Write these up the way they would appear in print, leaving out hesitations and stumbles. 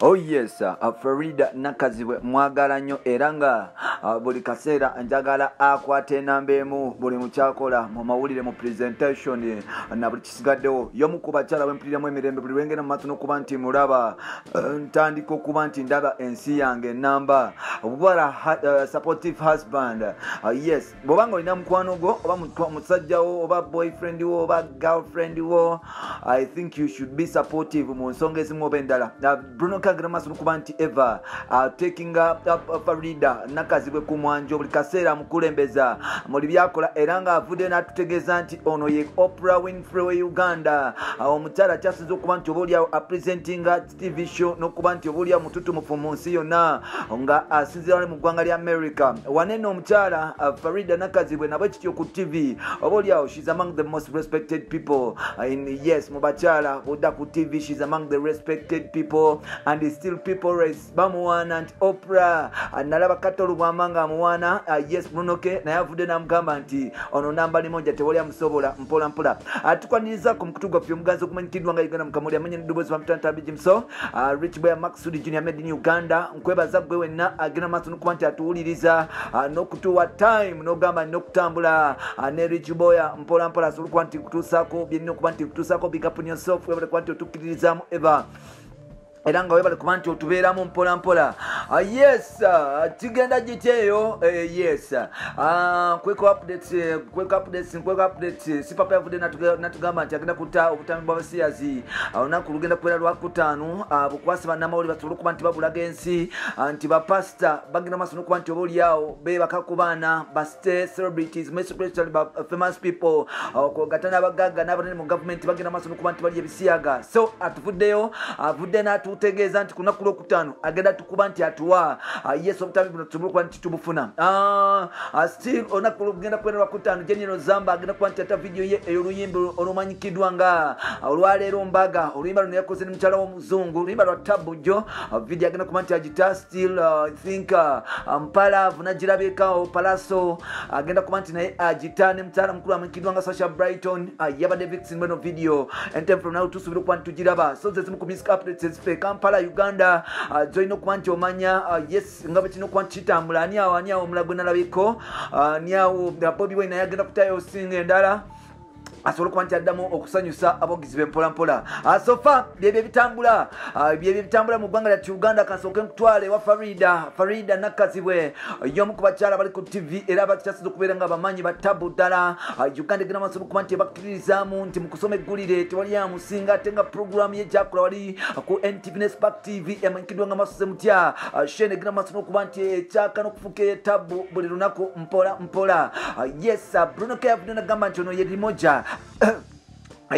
Oh yes, Farida Nakazibwe mwagala nnyo era nga buli kaseera njagala akwate enamba emu buli mukyakola mu mawulire mu presentation na buli kisigaddewo y'omu ku bakyala bwempuliramu emirembe buli lwengenda mu maaso n'okuba nti mulaba ntandika okuba nti ndaba ensi yange enamba obubala supportive husband. Yes, bw'obanga olina mukwano gwo oba musajja wo oba boyfriend wo oba girlfriend wo, I think you should be supportive mu nsonga ezimu oba endala. Bruno Kagrammas n'okuba nti Eva taking up Farida Nakazibwe ku mwanjo buli kaseera mukulembeza muli byakola era nga avudde n'atutegeeza nti ono ye Oprah Winfrey we Uganda. Omukyala kyasinze okuba nti obaolyawo apresentinga TV show n'okuba nti obaolyawo mututumufu mu nsi yonna nga asinzira wali mu ggwanga lya America. Wanene omukyala Farida Nakazibwe nabwe kityo ku TV obaolyawo she's among the most respected people yes mu bakyala bodda ku TV she's among the respected people and still people bamuwana nti Oprah nalaba katolu bwamanga amuwana yes Brunoke naye avudde n'amugamba nti ono namba limonja tewali amusobola mpola mpola. Tukwaniriza ku mukutu gwaffe omuganzi okumanyikiddwa nga Uganda mukamuli amanya n'eddoboozi bamutanta Bijimso Rich Boy Maxud Junior made in Uganda nkwebaza gwe wenna agenda maaso n'okuba nti atuwuliriza n'okutuwa time n'ogamba n'okutambula ne Rich Boy mpola mpola asobola okuba nti kutuusaako byenina okuba nti kutuusaako big up on yourself webale kuba nti otukkiririzaamu Eva era nga webale kuba nti otubeeramu mpola mpola. Yes, kigenda gityeyo yes. Quick updates sipapa yavudde natugamba nti agenda kuta obutambi bw'abasiyazi olunaku lugenda kubeera lwakutaano bukwasi bannamawulire basobole okuba nti babulaga ensi nti bapasita bagenda maaso n'okuba nti obaolyawo beebaka ku baana bastate celebrities especially famous people gatana abagagga n'abanene mu gavumenti bagenda maaso n'okuba nti bali ebisiyaga. So atuvuddeyo avudde n'atutegeeza nti ku lunaku lwokutaano agenda tukuba nti atuwa yes obutambi buno tusobole okuba nti tubufuna. Still olunaku lugenda kubeera lwakutaano General Zamba agenda kuba nti ata video ye ey'oluyimba olumanyikiddwa nga olwaleero mbaga oluyimba luno yakoze n'omukyala w'omuzungu oluyimba lwa Tabujjo video agenda kuba nti agita still I think Mpalavu nagirabikawo Palaso agenda kuba nti naye agita ne mukyala mukulu amanyikiddwa nga Sasha Brighton yabadde vixen bweno video and from now tusuubira okuba nti tugiraba. So zezimu ku music updates ezife Kampala Uganda zolina okuba nti omanya yes nga bwe kirina okuba nti kitambula ani awo omulago nalabiko ani awo Bobi Wine naye agenda kutayo singa endala asobola okuba nti addamu okusanyusa abogizi be mpola mpola. Sofa byebyo ebitambula mu ggwanga lya Uganda. Kasooke nkutwale wa Farida Nakazibwe y'omu ku bakyala bali ku TV era bakyasinze okubeera nga bamanyi batabu ddala. Uganda egenda maaso n'okuba nti ebakkiririzaamu nti mu kusoma eggulire tewali amusinga ate nga programu ye gyakola wali ku NTV ne Spark TV emanyikiddwa nga Masose Mutya Shane egenda maaso n'okuba nti ekyaka n'okufuuka etabu buli lunaku mpola mpola. Yes, Bruno K yavudde n'agamba nti ono ye Limoja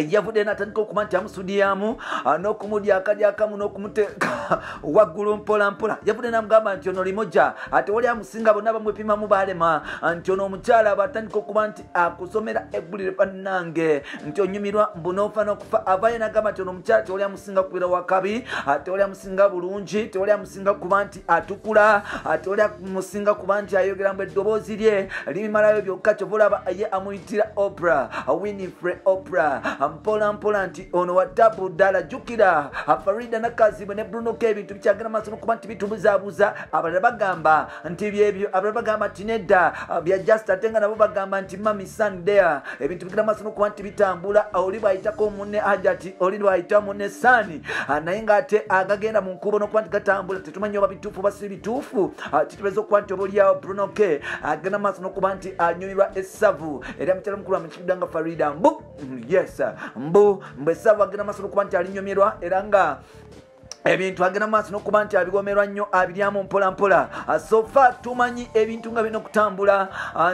yavudde n'atandika okuba nti amusudiyamu n'okumulya akalya akamu n'okumuteeka waggulu mpola mpola. Yavudde n'amugamba nti ono Limoja ate wali amusinga bonna bamwepimamu baalema nti ono omukyala batandika okuba nti akusomera eggulire bannange nti onyumirwa mbunoofa n'okufa. Avayo n'agamba nti ono omukyala tewali amusinga kubeera wakabi tewali amusinga bulungi tewali amusinga kuba nti atukula tewali amusinga kuba nti ayogera mu eddoboozi lye libimalayo byokka kyova olaba ye amuyitira Oprah Winfrey Oprah mpola mpola nti ono wa tabu ddala. Jjukira Farida Nakazibwe ne Bruno K ebintu bikyagenda maaso n'okuba nti bitubuzaabuza abalala bagamba nti byebyo abalala bagamba nti nedda bya just ate nga nabo bagamba nti mami Sandea ebintu bigenda maaso n'okuba nti bitambula oli bwayitako munne Hajati oli bwayita munne Sani naye ng'ate agagenda mu nkubo n'okuba nti gatambula tetumanyi oba bituufu oba si bituufu. Kitubeza okuba nti obaolyawo Bruno K agenda maaso n'okuba nti anyumirwa essavu era mukyala mukulu amanyikiddwa nga Farida mbu yes mbu essavu agenda maaso n'okuba nti alinyumirwa era nga ebintu agenda maaso n'okuba nti abigomerwa nnyo abiryamu mpola mpola. Sofa tumanyi ebintu nga birina okutambula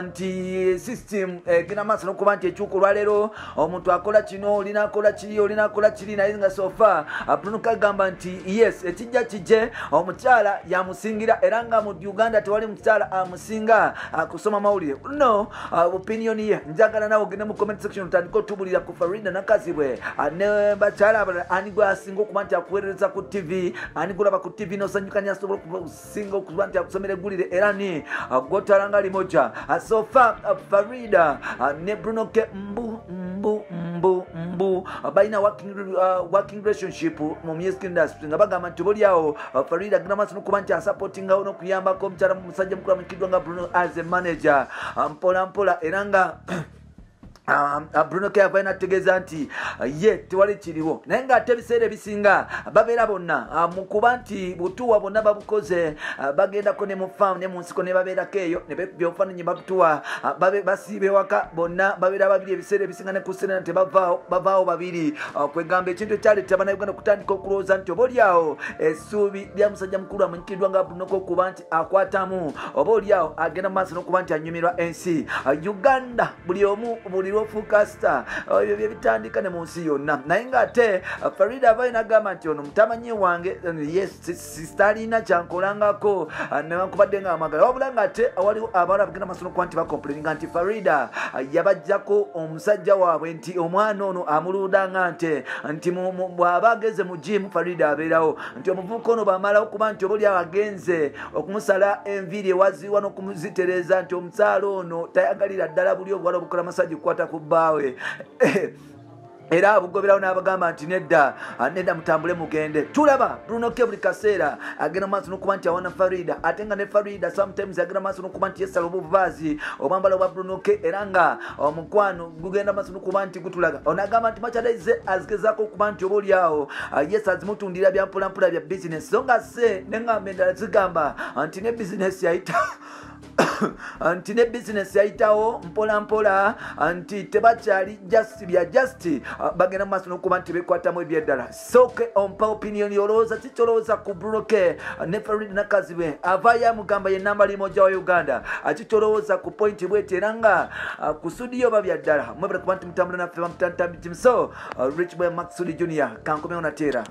nti system egenda maaso n'okuba nti ekyuka olwaleero omuntu akola kino olina akola kiri naye nga sofa Bruno kagamba nti yes ekijja kijje omukyala yamusingira era nga mu Uganda tewali mukyala amusinga kusoma mawulire no opinion ye njagala nawe ogende mu comment section otandika otubulira ku Farida Nakazibwe ne bakyala abalala ani gwe asinga okuba nti akuweerereza ku TV ani gulaba ku TV n'osanyuka ni asobola okusinga okuba nti akusomera eggulire era ni gwotalanga Limoja. Sofa Farida ne Bruno K mbu abamu balina working relationship mu music industry nga bagamba nti oboolyawo Farida agenda maaso n'okuba nti asupportingawo n'okuyambako omukyala musajja mukulu amanyikiddwa nga Bruno as a manager mpola mpola era nga Bruno K avayina ategeeza nti ye tewali kiriwo naye ng'ate ebiseera ebisinga babeera bonna mu kuba nti butuwa bonna babukoze bagendako ne mu faamu ne mu nsiko ne babeerako eyo ne byobufaananyi babutuwa basiiba ewaka bonna babeera babiri ebiseera ebisinga ne ku sirena tebavaawo babiri kwegamba ekintu ekyaleeta bannayuganda okutandika okulowooza nti obaolyawo essuubi lya musajja mukulu amanyikiddwa nga Bruno K okuba nti akwatamu obaolyawo agenda mu maaso n'okuba nti anyumirwa ensi Uganda buli omu buli lwofuukasita ebyo bye bitandika ne mu nsi yonna naye ng'ate Farida avaayo n'agamba nti ono mutamanyi wange sitalina kyankolangako newankubadde nga amagala wabula ng'ate waliwo abawala bagenda maaso n'okuba nti bakomplaininga nti Farida yabajjako omusajja waabwe nti omwana ono amuludanga nti bw'aba ageze mu jimu Farida abeerawo nti omuvubuka ono bamalawo kuba nti obaolyawo agenze okumusala enviiri ewaziwa n'okumuzitereeza nti omusaala ono tayagalira ddala buli obuwala obukola masajja kukwata ku bbaawe era abugoberawo n'abagamba nti nedda mutambule mugende tulaba Bruno K buli kaseera agenda maaso n'okuba nti awana Farida ate nga ne Farida sometimes agenda maaso n'okuba nti yesala obuvaazi obwambala bwa Bruno K era nga omukwano gugenda maaso n'okuba nti gutulaga onagamba nti makyalaize azigezaako okuba nti obaolyawo yes azimutundira bya mpolampola bya bizinesi so nga se neŋŋamba endala zigamba nti ne bizinesi yayita nti ne bizinesi yayitawo mpola mpola nti tebakyali just bagenda maaso n'okuba nti bekwatamu ebyeddala soke ompa opinion yolowooza kikyolowooza ku Bruno K ne Farida nakazibe avaayo amugamba ye namba limoja wa Uganda kikyolowooza ku point bweti era nga ku studio babya ddala mwebale kuba nti mutambula naffe bamutantambitimu so Rich Boy Max Sudi Junior kankomewo nateera